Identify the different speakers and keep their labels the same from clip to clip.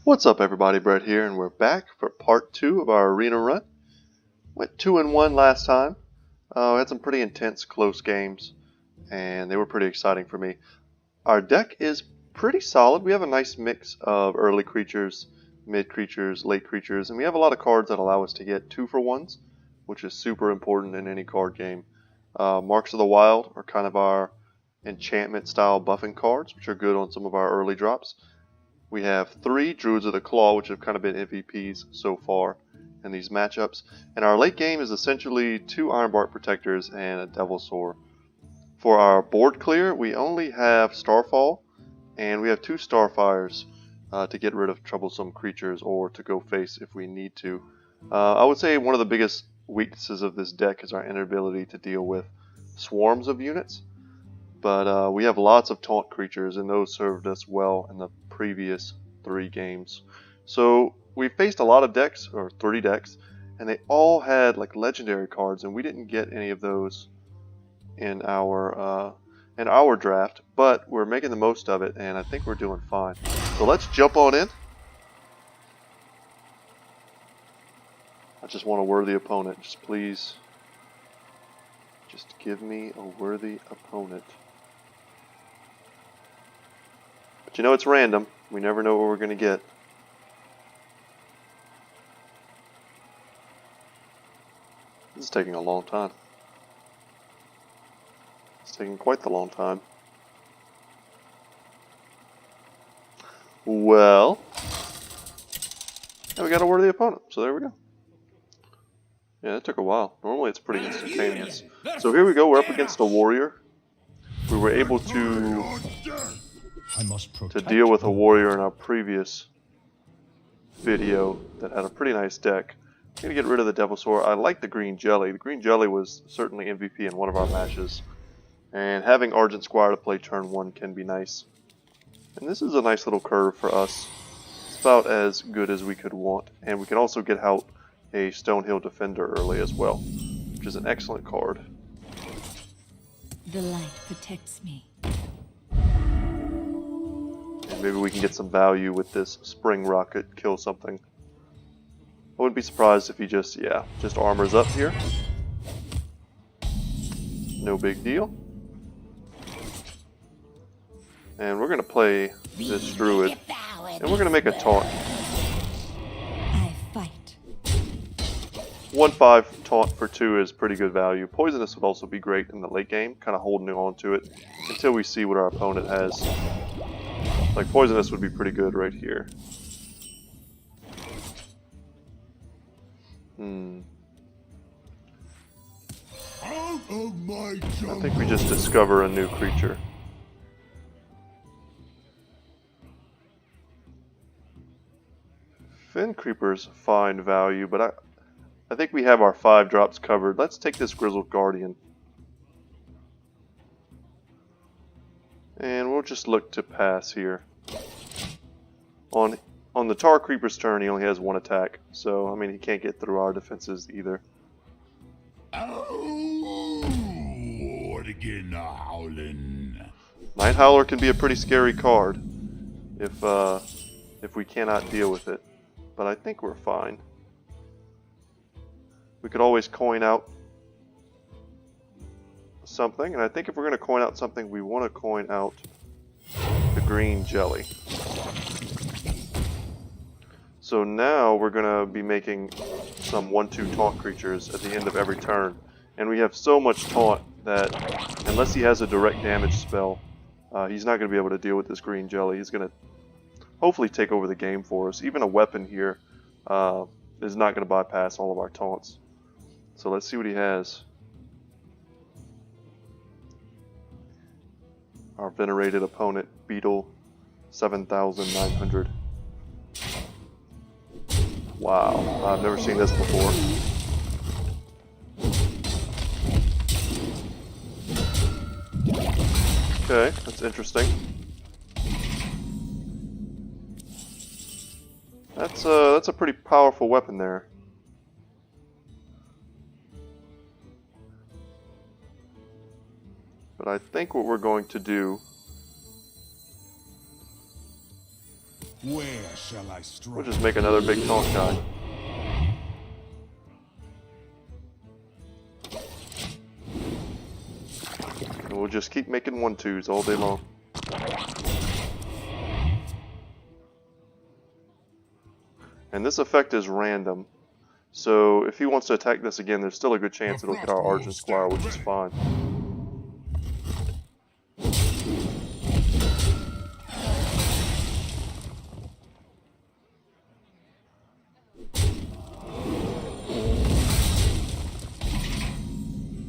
Speaker 1: What's up everybody, Brett here, and we're back for part 2 of our arena run. Went 2-1 last time. Had some pretty intense close games, and they were pretty exciting for me. Our deck is pretty solid. We have a nice mix of early creatures, mid creatures, late creatures, and we have a lot of cards that allow us to get 2-for-1s, which is super important in any card game. Marks of the Wild are kind of our enchantment style buffing cards, which are good on some of our early drops. We have 3 Druids of the Claw, which have kind of been MVPs so far in these matchups. And our late game is essentially 2 Ironbark Protectors and a Devilsaur. For our board clear, we only have Starfall, and we have 2 Starfires to get rid of troublesome creatures or to go face if we need to. I would say one of the biggest weaknesses of this deck is our inability to deal with swarms of units. But we have lots of taunt creatures, and those served us well in the previous 3 games. So we faced a lot of decks, or 3 decks, and they all had like legendary cards, and we didn't get any of those in our draft. But we're making the most of it, and I think we're doing fine. So let's jump on in. I just want a worthy opponent. Just please, just give me a worthy opponent. But you know it's random. We never know what we're going to get. This is taking a long time. It's taking quite the long time. Well, and we got a worthy opponent, so there we go. Yeah, it took a while. Normally it's pretty instantaneous. So here we go, we're up against a warrior. We were able to deal with a warrior in our previous video that had a pretty nice deck. I'm going to get rid of the Devilsaur. I like the green jelly. The green jelly was certainly MVP in one of our matches. And having Argent Squire to play turn 1 can be nice. And this is a nice little curve for us. It's about as good as we could want. And we can also get out a Stonehill Defender early as well, which is an excellent card.
Speaker 2: The light protects me.
Speaker 1: And maybe we can get some value with this Spring Rocket, kill something. I wouldn't be surprised if he just armors up here. No big deal. And we're going to play this Druid, and we're going to make a taunt.
Speaker 2: I fight.
Speaker 1: 1/5 taunt for 2 is pretty good value. Poisonous would also be great in the late game, kind of holding on to it until we see what our opponent has. Like Poisonous would be pretty good right here. I think we just discover a new creature. Fin Creeper's fine value, but I think we have our 5 drops covered. Let's take this Grizzled Guardian. And we'll just look to pass here. On the Tar Creeper's turn, he only has 1 attack. So, I mean, he can't get through our defenses either. Night Howler can be a pretty scary card if we cannot deal with it. But I think we're fine. We could always coin out something, and I think if we're going to coin out something, we want to coin out the green jelly. So now we're going to be making some 1/2 taunt creatures at the end of every turn. And we have so much taunt that unless he has a direct damage spell, he's not going to be able to deal with this green jelly. He's going to hopefully take over the game for us. Even a weapon here is not going to bypass all of our taunts. So let's see what he has. Our venerated opponent, Beetle, 7,900. Wow, I've never seen this before. Okay, that's interesting. That's a pretty powerful weapon there. But I think what we're going to do
Speaker 3: Where shall I strike?
Speaker 1: We'll just make another big taunt guy. And we'll just keep making 1/2s all day long. And this effect is random. So if he wants to attack this again, there's still a good chance it'll hit our Argent Squire, which is fine.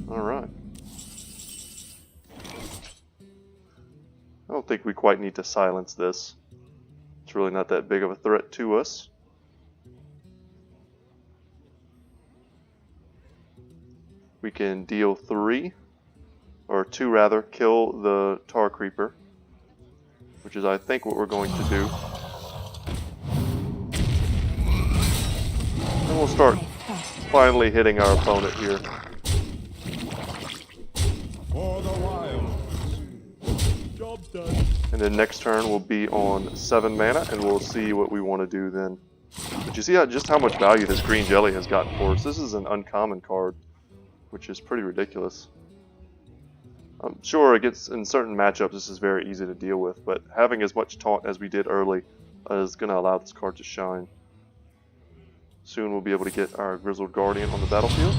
Speaker 1: Alright. I don't think we quite need to silence this. It's really not that big of a threat to us. We can deal 3, or 2 rather, kill the Tar Creeper, which is I think what we're going to do. And we'll start finally hitting our opponent here.
Speaker 3: For the wild. Job's done.
Speaker 1: And then next turn we'll be on 7 mana, and we'll see what we want to do then. But you see just how much value this green jelly has gotten for us. This is an uncommon card, which is pretty ridiculous. I'm sure in certain matchups this is very easy to deal with, but having as much taunt as we did early is going to allow this card to shine. Soon we'll be able to get our Grizzled Guardian on the battlefield.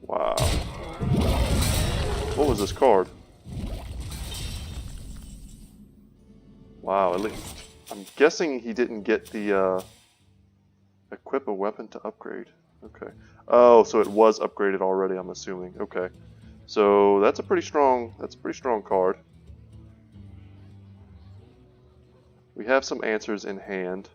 Speaker 1: Wow. What was this card? Wow, I'm guessing he didn't get the equip a weapon to upgrade. Okay. Oh, so it was upgraded already, I'm assuming. Okay. So that's a pretty strong card. We have some answers in hand.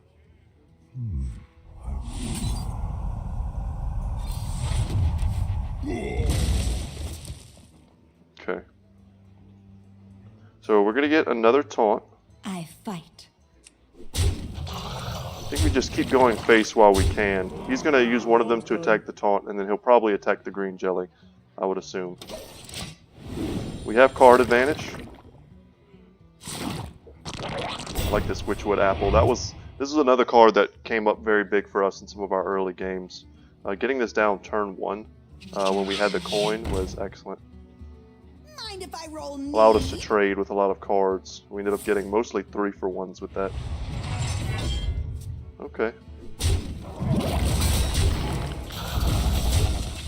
Speaker 1: Okay. So we're gonna get another taunt.
Speaker 2: I fight.
Speaker 1: I think we just keep going face while we can. He's going to use one of them to attack the taunt, and then he'll probably attack the green jelly, I would assume. We have card advantage. I like this Witchwood Apple. This is another card that came up very big for us in some of our early games. Getting this down turn 1 when we had the coin was excellent.
Speaker 2: Mind if I roll
Speaker 1: Allowed us to trade with a lot of cards. We ended up getting mostly 3-for-1s with that. Okay.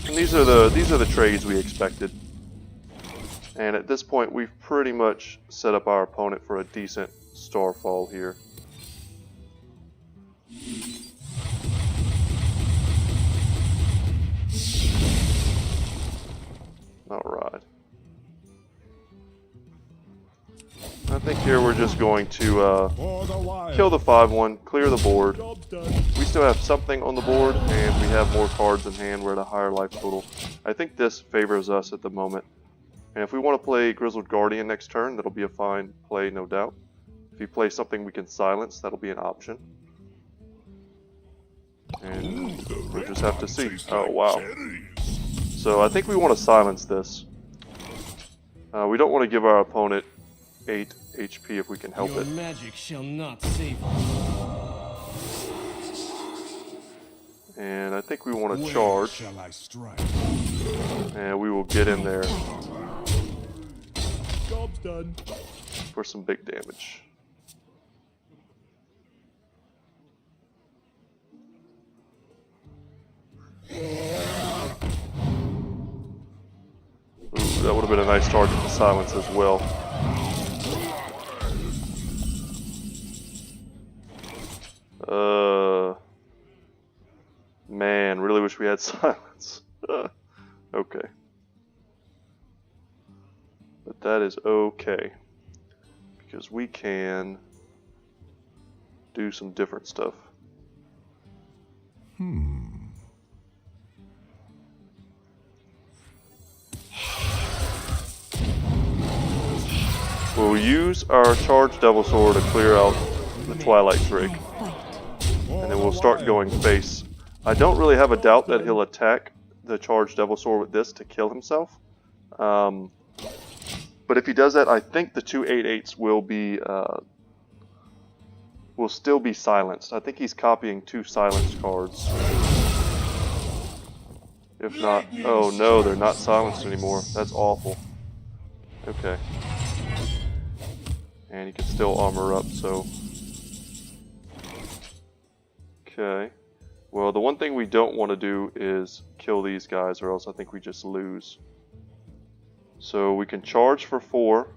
Speaker 1: And these are the trades we expected. And at this point, we've pretty much set up our opponent for a decent starfall here. Alright. I think here we're just going to kill the 5/1, clear the board. We still have something on the board, and we have more cards in hand. We're at a higher life total. I think this favors us at the moment. And if we want to play Grizzled Guardian next turn, that'll be a fine play, no doubt. If you play something we can silence, that'll be an option. And we'll just have to see. Oh, wow. So I think we want to silence this. We don't want to give our opponent 8 HP if we can help it.
Speaker 4: Magic shall not save us.
Speaker 1: And I think we want to charge.
Speaker 3: Shall I strike?
Speaker 1: And we will get in there
Speaker 3: Job's done.
Speaker 1: for some big damage. Ooh, that would have been a nice target to silence as well. Man, really wish we had silence. Okay. But that is okay. Because we can do some different stuff. We'll use our Charged Devil Sword to clear out the Twilight Drake. And then we'll start going face. I don't really have a doubt that he'll attack the Charged Devil Sword with this to kill himself. But if he does that, I think the 2 8/8s will be will still be silenced. I think he's copying 2 silenced cards. If not, oh no, they're not silenced anymore. That's awful. Okay. And he can still armor up, so... Okay. Well, the one thing we don't want to do is kill these guys, or else I think we just lose. So we can charge for 4,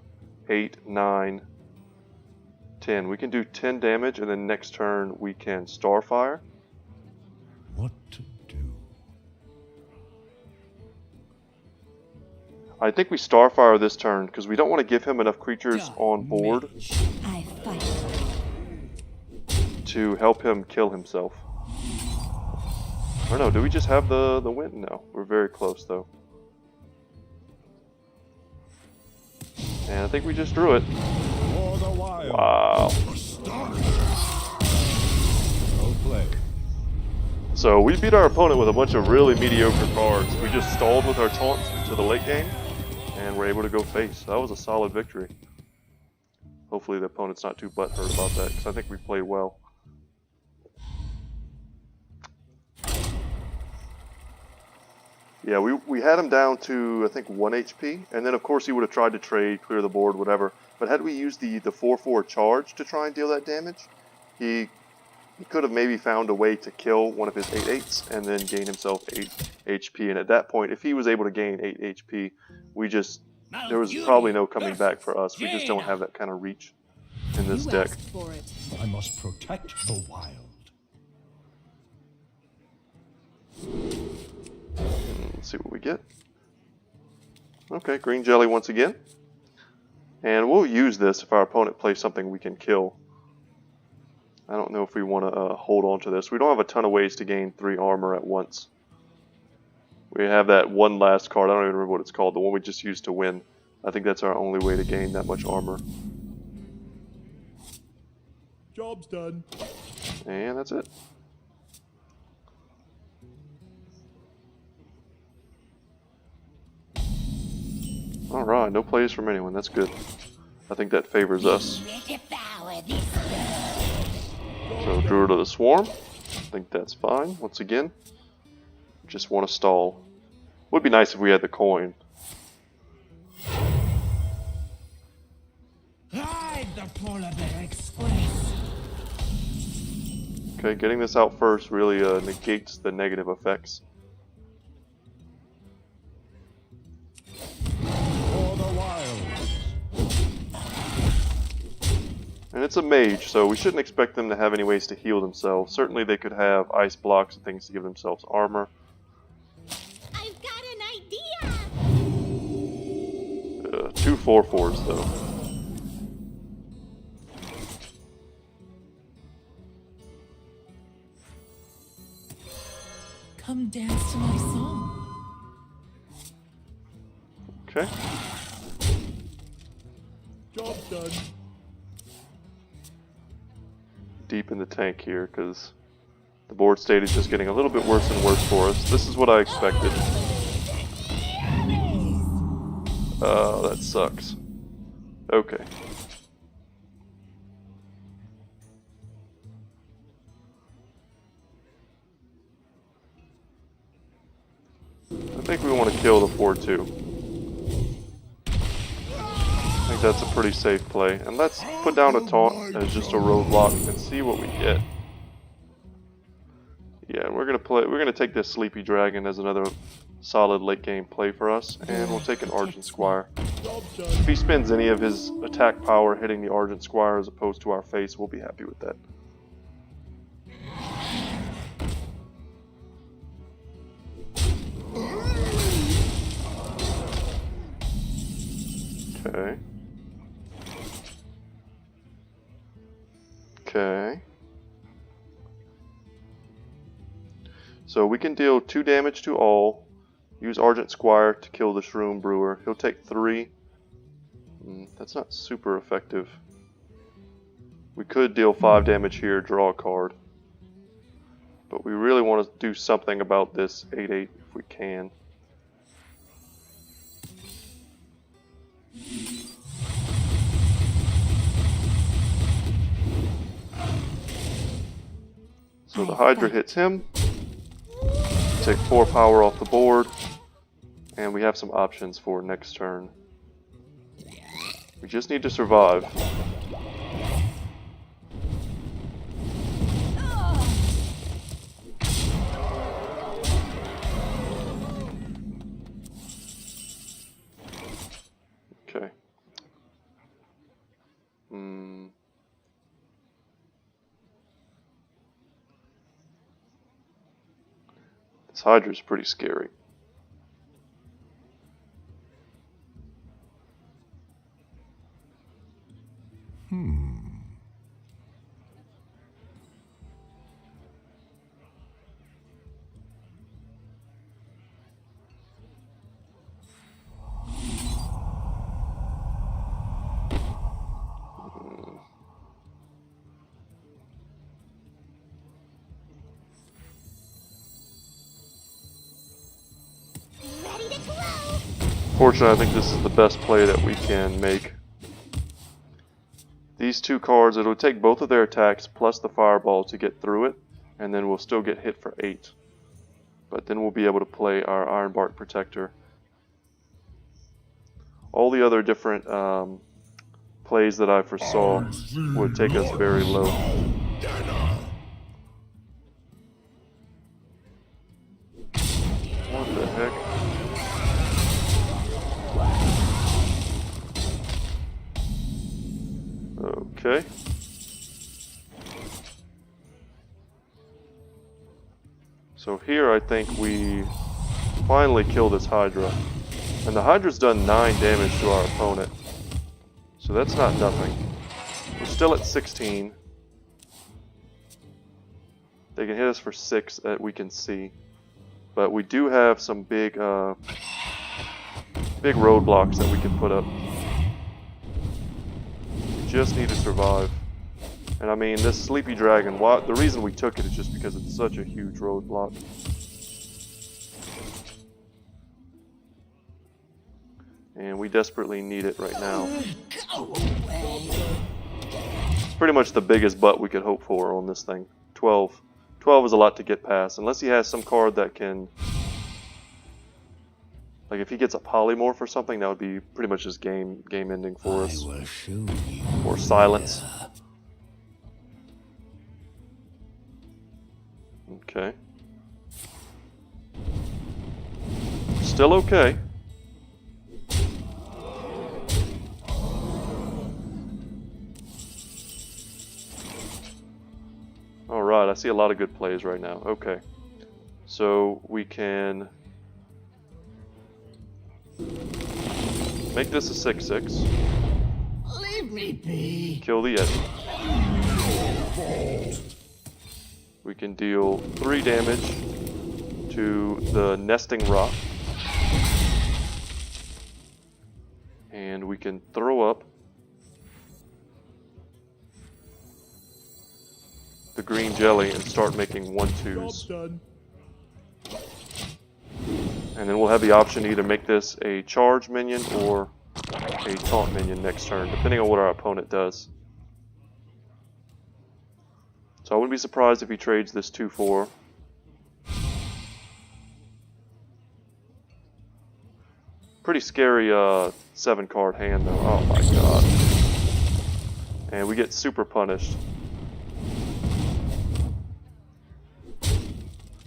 Speaker 1: 8, 9, 10. We can do 10 damage, and then next turn we can Starfire.
Speaker 3: What to do?
Speaker 1: I think we Starfire this turn, because we don't want to give him enough creatures on board
Speaker 2: I fight.
Speaker 1: to help him kill himself. Or no, do we just have the win? No, we're very close though. And I think we just drew it.
Speaker 3: For the wild.
Speaker 1: Wow.
Speaker 3: Well played.
Speaker 1: So we beat our opponent with a bunch of really mediocre cards. We just stalled with our taunts to the late game, and we're able to go face. That was a solid victory. Hopefully the opponent's not too butthurt about that, because I think we played well. Yeah, we had him down to, I think, 1 HP, and then of course he would have tried to trade, clear the board, whatever. But had we used the 4/4 charge to try and deal that damage, he could have maybe found a way to kill one of his 8/8s and then gain himself 8 HP. And at that point, if he was able to gain 8 HP, there was probably no coming back for us. We just don't have that kind of reach in this deck.
Speaker 2: For it.
Speaker 3: I must protect the wild.
Speaker 1: Let's see what we get. Okay, green jelly once again. And we'll use this if our opponent plays something we can kill. I don't know if we want to hold on to this. We don't have a ton of ways to gain 3 armor at once. We have that one last card. I don't even remember what it's called. The one we just used to win. I think that's our only way to gain that much armor.
Speaker 3: Job's done.
Speaker 1: And that's it. Alright, no plays from anyone. That's good. I think that favors us. So, Druid of the Swarm. I think that's fine. Once again, just want to stall. Would be nice if we had the coin.
Speaker 2: Hide the polar bear express.
Speaker 1: Okay, getting this out first really negates the negative effects.
Speaker 3: For the wild.
Speaker 1: And it's a mage, so we shouldn't expect them to have any ways to heal themselves. Certainly they could have ice blocks and things to give themselves armor.
Speaker 2: I've got an idea.
Speaker 1: 2 4/4s though.
Speaker 2: Come dance to my song.
Speaker 1: Okay.
Speaker 3: Job's done.
Speaker 1: Deep in the tank here because the board state is just getting a little bit worse and worse for us. This is what I expected. Oh, that sucks. Okay. I think we want to kill the 4/2. I think that's a pretty safe play. And let's put down a taunt as just a roadblock and see what we get. Yeah, we're gonna take this Sleepy Dragon as another solid late game play for us, and we'll take an Argent Squire.
Speaker 3: Job's done.
Speaker 1: If he spends any of his attack power hitting the Argent Squire as opposed to our face, we'll be happy with that. Okay. Okay. So we can deal 2 damage to all. Use Argent Squire to kill the Shroom Brewer. He'll take 3. That's not super effective. We could deal 5 damage here, draw a card. But we really want to do something about this 8/8 if we can. So the Hydra hits him. Take 4 power off the board. And we have some options for next turn. We just need to survive. Okay. This Hydra's pretty scary.
Speaker 2: Ready to blow.
Speaker 1: Fortunately, I think this is the best play that we can make. These 2 cards, it'll take both of their attacks plus the fireball to get through it, and then we'll still get hit for 8. But then we'll be able to play our Ironbark Protector. All the other different plays that I foresaw would take us very low. What the heck? Okay. So here I think we finally kill this Hydra. And the Hydra's done 9 damage to our opponent. So that's not nothing. We're still at 16. They can hit us for 6 that we can see. But we do have some big big roadblocks that we can put up. We just need to survive. And I mean, this Sleepy Dragon, the reason we took it is just because it's such a huge roadblock. And we desperately need it right now. It's pretty much the biggest butt we could hope for on this thing. 12. 12 is a lot to get past. Unless he has some card that can... Like if he gets a polymorph or something, that would be pretty much just game ending for us. Or silence. Okay. Still okay. Alright, I see a lot of good plays right now. Okay. So we can make this a 6/6.
Speaker 2: Leave me be.
Speaker 3: Kill the Yeti.
Speaker 1: We can deal 3 damage to the nesting rock. And we can throw up the green jelly and start making 1/2s.
Speaker 3: Done.
Speaker 1: And then we'll have the option to either make this a charge minion or a taunt minion next turn, depending on what our opponent does. So I wouldn't be surprised if he trades this 2/4. Pretty scary 7-card hand though. Oh my god. And we get super punished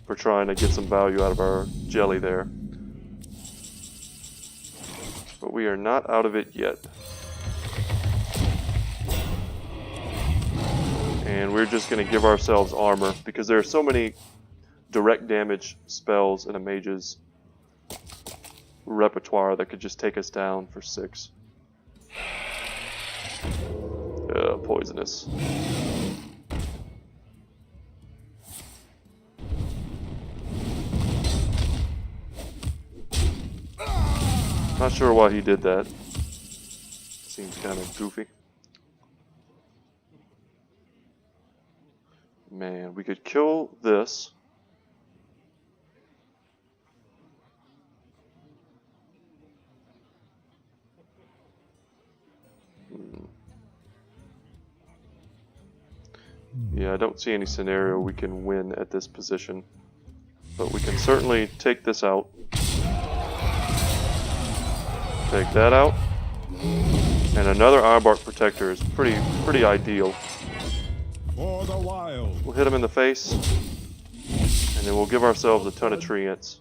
Speaker 1: for trying to get some value out of our jelly there. But we are not out of it yet. And we're just going to give ourselves armor because there are so many direct damage spells in a mage's repertoire that could just take us down for 6. Poisonous. Not sure why he did that. Seems kind of goofy. Man, we could kill this. Yeah, I don't see any scenario we can win at this position. But we can certainly take this out. Take that out. And another Ironbark Protector is pretty ideal.
Speaker 3: For the wild.
Speaker 1: We'll hit him in the face. And then we'll give ourselves a ton of treants.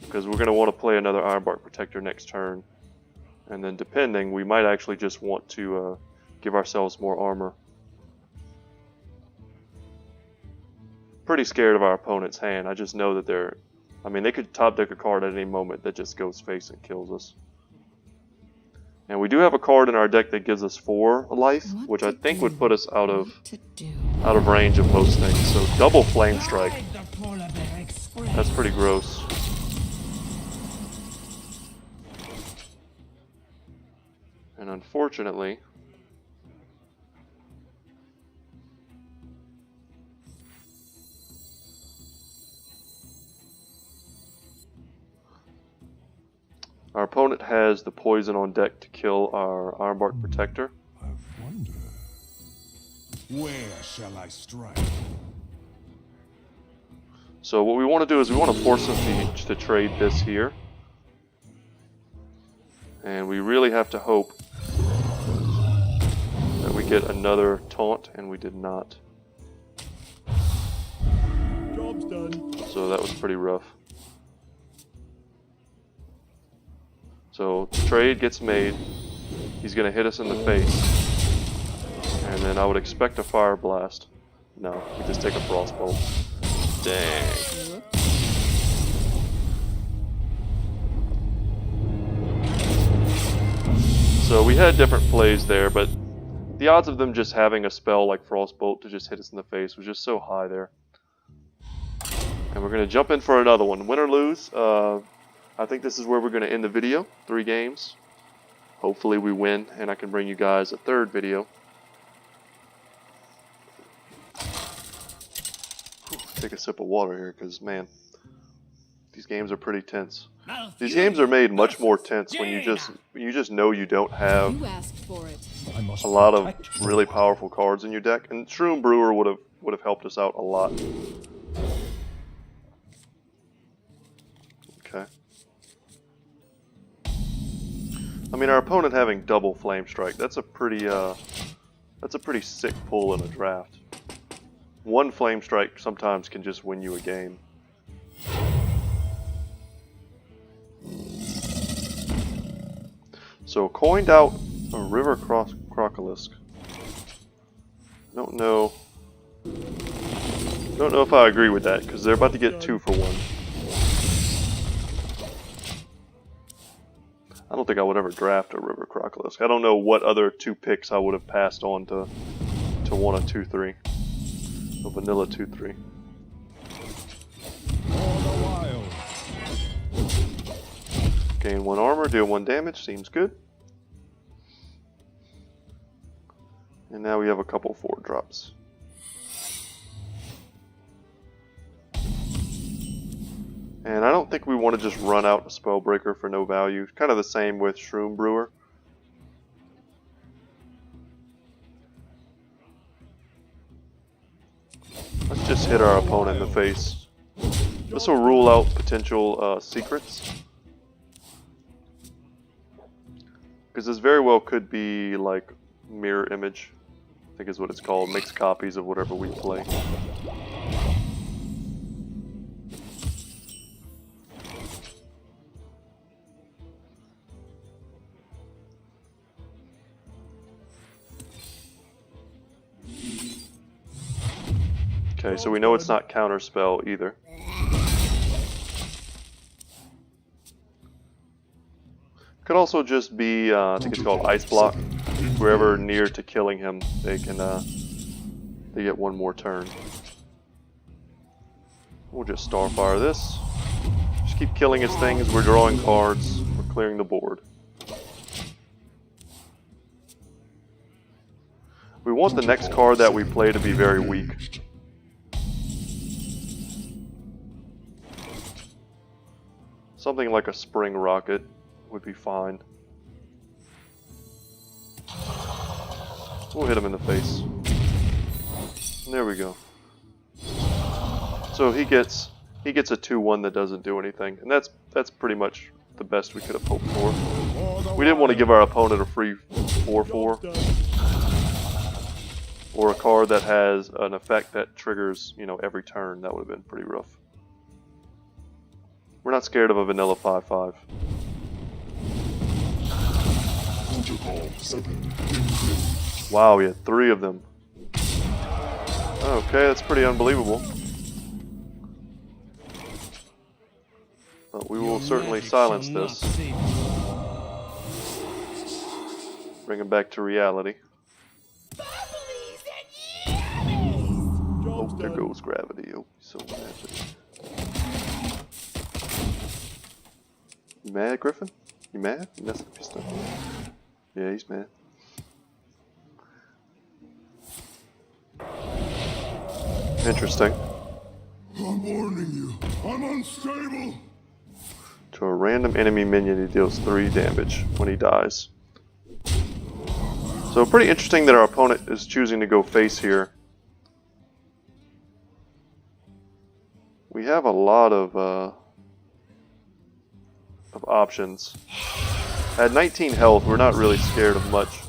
Speaker 1: Because we're going to want to play another Ironbark Protector next turn. And then depending, we might actually just want to give ourselves more armor. Pretty scared of our opponent's hand. I just know that they're... I mean, they could top deck a card at any moment that just goes face and kills us. And we do have a card in our deck that gives us 4 life, which I think would put us out of range of most things. So double Flame Strike. That's pretty gross. And unfortunately... our opponent has the poison on deck to kill our Ironbark Protector.
Speaker 3: I wonder. Where shall I strike?
Speaker 1: So what we want to do is we want to force him to trade this here. And we really have to hope that we get another taunt, and we did not.
Speaker 3: Job's done.
Speaker 1: So that was pretty rough. So trade gets made. He's going to hit us in the face. And then I would expect a Fire Blast. No, we just take a Frostbolt. Dang. So we had different plays there, but the odds of them just having a spell like Frostbolt to just hit us in the face was just so high there. And we're going to jump in for another one. Win or lose, I think this is where we're going to end the video. 3 games. Hopefully we win, and I can bring you guys a 3rd video. Take a sip of water here, because, man, these games are pretty tense. These games are made much more tense when you just know you don't have a lot of really powerful cards in your deck. And Shroom Brewer would have helped us out a lot. Okay. I mean, our opponent having double Flame Strike, that's a pretty sick pull in a draft. 1 Flame Strike sometimes can just win you a game. So coined out a River Crocolisk. Don't know if I agree with that, because they're about to get 2 for 1. I don't think I would ever draft a River Crocolisk. I don't know what other 2 picks I would have passed on to want a 2/3. A vanilla 2/3. Gain 1 armor, deal 1 damage, seems good. And now we have a couple 4-drops. And I don't think we want to just run out a Spellbreaker for no value. Kind of the same with Shroom Brewer. Let's just hit our opponent in the face. This will rule out potential secrets. Because this very well could be like mirror image, I think is what it's called. Makes copies of whatever we play. Okay, so we know it's not counterspell either. Could also just be, I think it's called Ice Block. Wherever near to killing him, they can, they get 1 more turn. We'll just Starfire this. Just keep killing his things. We're drawing cards. We're clearing the board. We want the next card that we play to be very weak. Something like a Spring Rocket would be fine. We'll hit him in the face. There we go. So he gets a 2-1 that doesn't do anything, and that's pretty much the best we could have hoped for. We didn't want to give our opponent a free 4/4 or a card that has an effect that triggers, you know, every turn. That would have been pretty rough. We're not scared of a vanilla 5/5. Wow, we had 3 of them. Okay, that's pretty unbelievable. But we will certainly silence this. Bring him back to reality. Oh, there goes gravity. Oh, so mad. You mad, Griffin? You mad? You messed up your stuff? Yeah, he's mad. Interesting.
Speaker 3: I'm warning you. I'm unstable.
Speaker 1: To a random enemy minion, he deals 3 damage when he dies. So pretty interesting that our opponent is choosing to go face here. We have a lot of options. At 19 health, we're not really scared of much.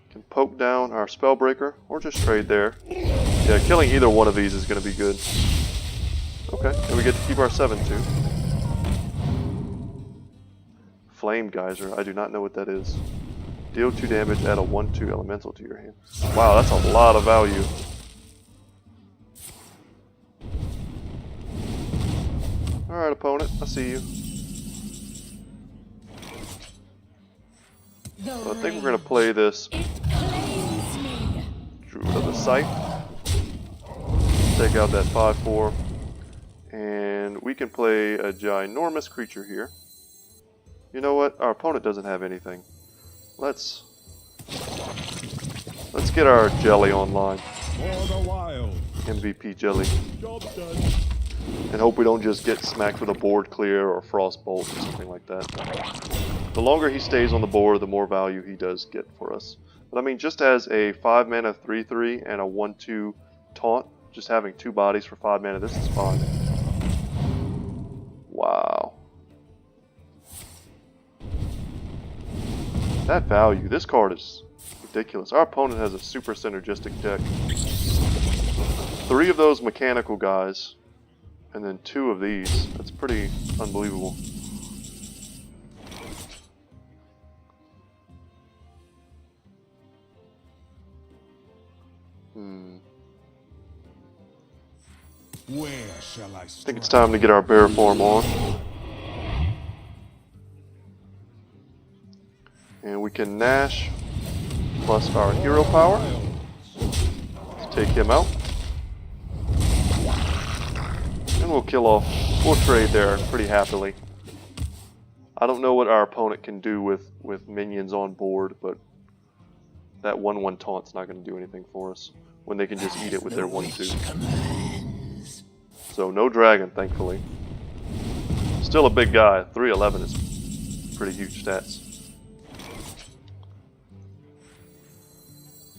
Speaker 1: Can poke down our Spellbreaker, or just trade there. Yeah, killing either one of these is going to be good. Okay, and we get to keep our 7 too. Flame Geyser, I do not know what that is. Deal 2 damage, add a 1/2 elemental to your hand. Wow, that's a lot of value. Alright, opponent, I see you. So I think we're going to play this Druid of the Scythe. Take out that 5/4. And we can play a ginormous creature here. You know what? Our opponent doesn't have anything. Let's get our jelly online.
Speaker 3: For the wild.
Speaker 1: MVP jelly.
Speaker 3: Job's done.
Speaker 1: And hope we don't just get smacked with a board clear or frost bolt or something like that. The longer he stays on the board, the more value he does get for us. But I mean, just as a 5 mana 3/3 and a 1/2 taunt, just having 2 bodies for 5 mana, this is fine. Wow. That value, this card is ridiculous. Our opponent has a super synergistic deck. 3 of those mechanical guys, and then 2 of these. That's pretty unbelievable.
Speaker 3: Where shall I
Speaker 1: I think it's time to get our bear form on. And we can Nash plus our hero power. Let's take him out. And we'll kill off, we'll trade there pretty happily. I don't know what our opponent can do with minions on board, but that 1/1 taunt's not going to do anything for us when they can just eat it with their 1/2. So no dragon, thankfully. Still a big guy. 311 is pretty huge stats.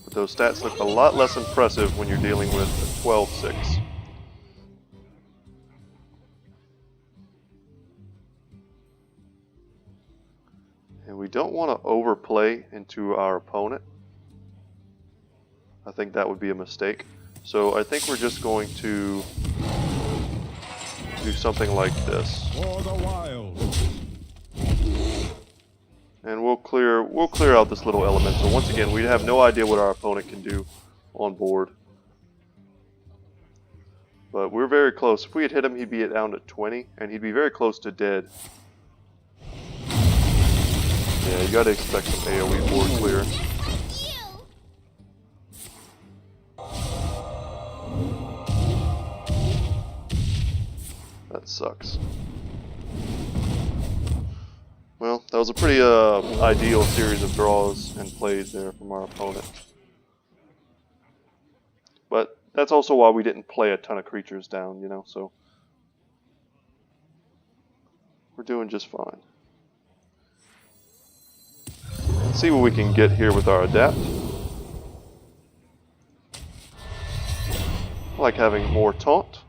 Speaker 1: But those stats look a lot less impressive when you're dealing with a 12/6. And we don't want to overplay into our opponent. I think that would be a mistake. So I think we're just going to do something like this.
Speaker 3: For the wild.
Speaker 1: And we'll clear out this little elemental. Once again, we have no idea what our opponent can do on board. But we're very close. If we had hit him, he'd be down to 20, and he'd be very close to dead. Yeah, you gotta expect some AoE board clear. That sucks. Well, that was a pretty ideal series of draws and plays there from our opponent. But that's also why we didn't play a ton of creatures down, you know, so we're doing just fine. See what we can get here with our adapt. I like having more taunt.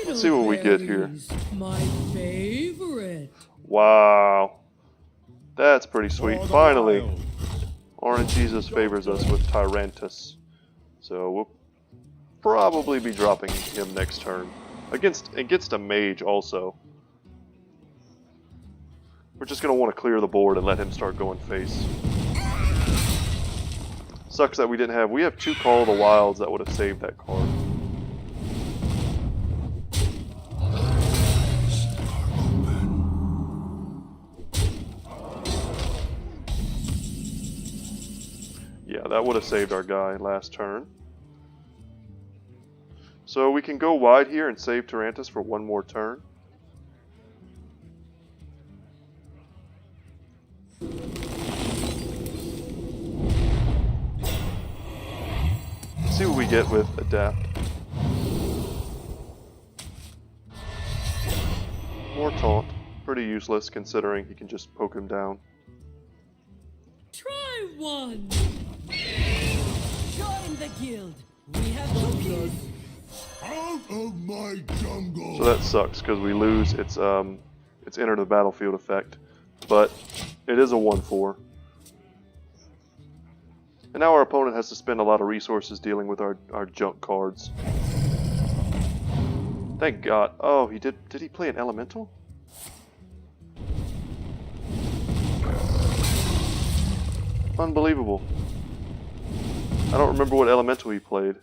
Speaker 1: Let's see what we get here.
Speaker 5: My favorite.
Speaker 1: Wow. That's pretty sweet.
Speaker 3: For the
Speaker 1: Finally,
Speaker 3: wild.
Speaker 1: Orange Jesus favors us with Tyrantus. So we'll probably be dropping him next turn. Against a mage also. We're just going to want to clear the board and let him start going face. Sucks that we didn't have... We have 2 Call of the Wilds that would have saved that card. Yeah, that would have saved our guy last turn. So we can go wide here and save Tyrantus for 1 more turn. See what we get with adapt. More taunt. Pretty useless considering he can just poke him down.
Speaker 5: Try one. Join the guild. We have cookies.
Speaker 3: Out of my jungle.
Speaker 1: So that sucks because we lose its enter the battlefield effect. But it is a 1/4. And now our opponent has to spend a lot of resources dealing with our junk cards. Thank God. Oh, he did he play an elemental? Unbelievable. I don't remember what elemental he played.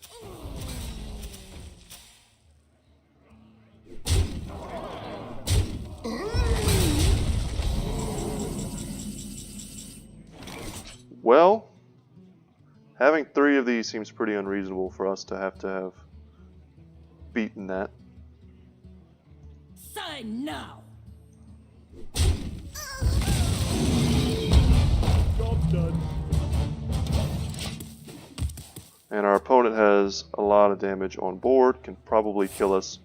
Speaker 1: Well, having 3 of these seems pretty unreasonable for us to have beaten that.
Speaker 5: Sign now.
Speaker 3: Job done.
Speaker 1: And our opponent has a lot of damage on board, can probably kill us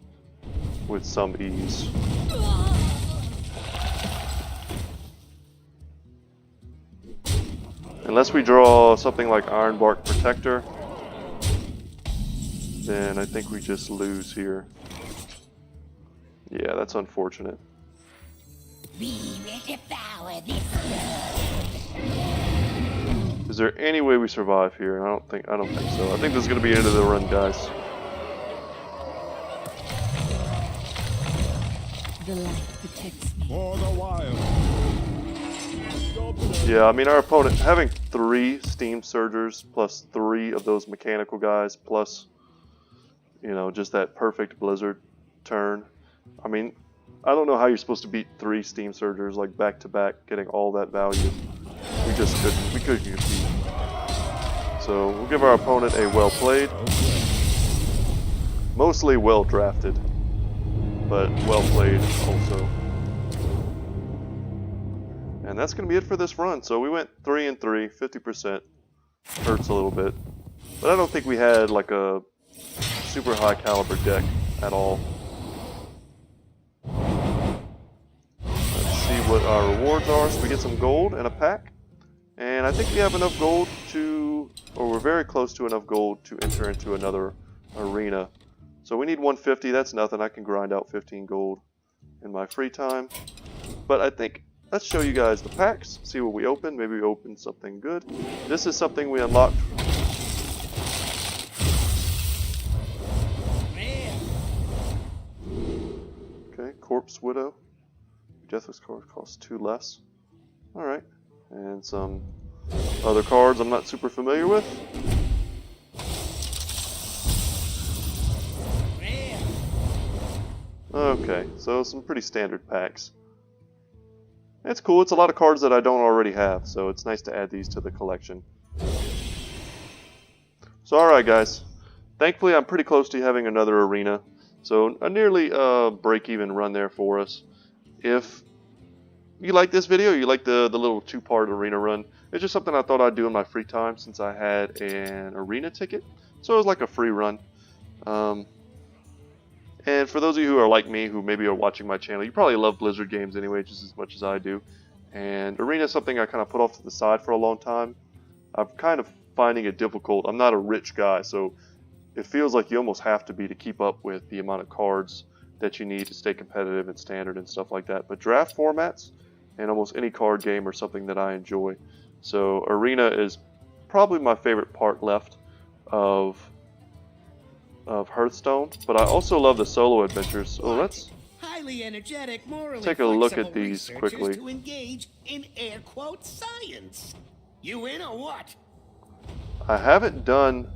Speaker 1: with some ease. Unless we draw something like Ironbark Protector, then I think we just lose here. Yeah, that's unfortunate.
Speaker 2: We will devour this
Speaker 1: Is there any way we survive here? I don't think so. I think this is going to be the end of the run, guys.
Speaker 5: The light protects me.
Speaker 3: For the wild. Job done.
Speaker 1: Yeah, I mean, our opponent having 3 Steam Surgers plus 3 of those mechanical guys plus, you know, just that perfect Blizzard turn. I mean, I don't know how you're supposed to beat 3 Steam Surgers like back to back, getting all that value. We just couldn't. We couldn't compete. So we'll give our opponent a well played, mostly well drafted, but well played also. And that's going to be it for this run. So we went 3-3, 50%. Hurts a little bit. But I don't think we had like a super high caliber deck at all. Let's see what our rewards are. So we get some gold and a pack. And I think we have enough gold to, or we're very close to enough gold to enter into another arena. So we need 150. That's nothing. I can grind out 15 gold in my free time. But I think, let's show you guys the packs, see what we open. Maybe we open something good. This is something we unlocked. Okay, Corpse Widow. Deathless card costs 2 less. Alright. And some other cards I'm not super familiar with. Okay, so some pretty standard packs. It's cool, it's a lot of cards that I don't already have, so it's nice to add these to the collection. So alright guys, thankfully I'm pretty close to having another arena, so a nearly break-even run there for us. If you like this video, you like the little 2-part arena run, it's just something I thought I'd do in my free time since I had an arena ticket, so it was like a free run. And for those of you who are like me, who maybe are watching my channel, you probably love Blizzard games anyway, just as much as I do. And Arena is something I kind of put off to the side for a long time. I'm kind of finding it difficult. I'm not a rich guy, so it feels like you almost have to be to keep up with the amount of cards that you need to stay competitive and standard and stuff like that. But draft formats and almost any card game are something that I enjoy. So Arena is probably my favorite part left of Hearthstone, but I also love the solo adventures. So let's
Speaker 6: highly energetic, morally
Speaker 1: take a look
Speaker 6: flexible
Speaker 1: at these
Speaker 6: researchers
Speaker 1: quickly.
Speaker 6: to engage in air quote science. You in or what?
Speaker 1: I haven't done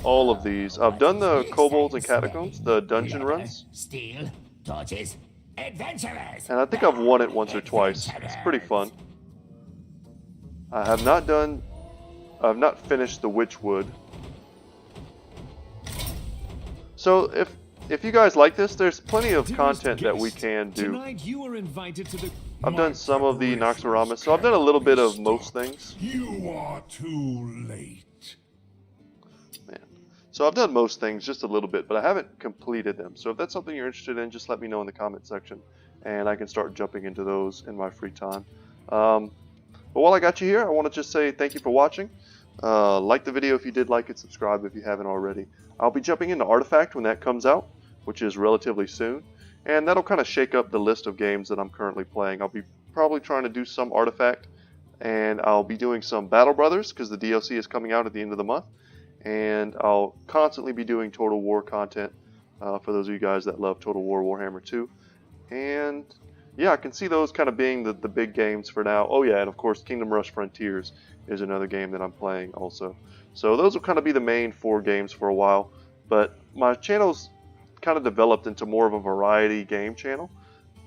Speaker 1: all of these. I've done the kobolds and catacombs, the dungeon runs,
Speaker 2: Steel, torches, adventurers.
Speaker 1: and I think I've won it once or twice. It's pretty fun. I've not finished the Witchwood. So if you guys like this, there's plenty of content that we can do.
Speaker 4: Tonight you are invited to the
Speaker 1: I've done some of the Noxoramas, so I've done a little bit of most things.
Speaker 3: You are too late.
Speaker 1: Man. So I've done most things, just a little bit, but I haven't completed them. So if that's something you're interested in, just let me know in the comment section, and I can start jumping into those in my free time. But while I got you here, I want to just say thank you for watching. Like the video if you did like it, subscribe if you haven't already. I'll be jumping into Artifact when that comes out, which is relatively soon, and that'll kind of shake up the list of games that I'm currently playing. I'll be probably trying to do some Artifact, and I'll be doing some Battle Brothers because the DLC is coming out at the end of the month, and I'll constantly be doing Total War content for those of you guys that love Total War Warhammer 2. And yeah, I can see those kind of being the big games for now. Oh yeah, and of course Kingdom Rush Frontiers is another game that I'm playing also. So those will kind of be the main 4 games for a while. But my channel's kind of developed into more of a variety game channel.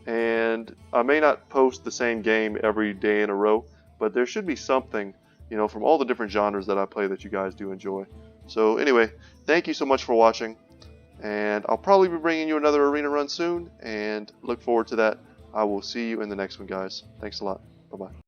Speaker 1: And I may not post the same game every day in a row, but there should be something, you know, from all the different genres that I play that you guys do enjoy. So anyway, thank you so much for watching. And I'll probably be bringing you another arena run soon, and look forward to that. I will see you in the next one, guys. Thanks a lot. Bye-bye.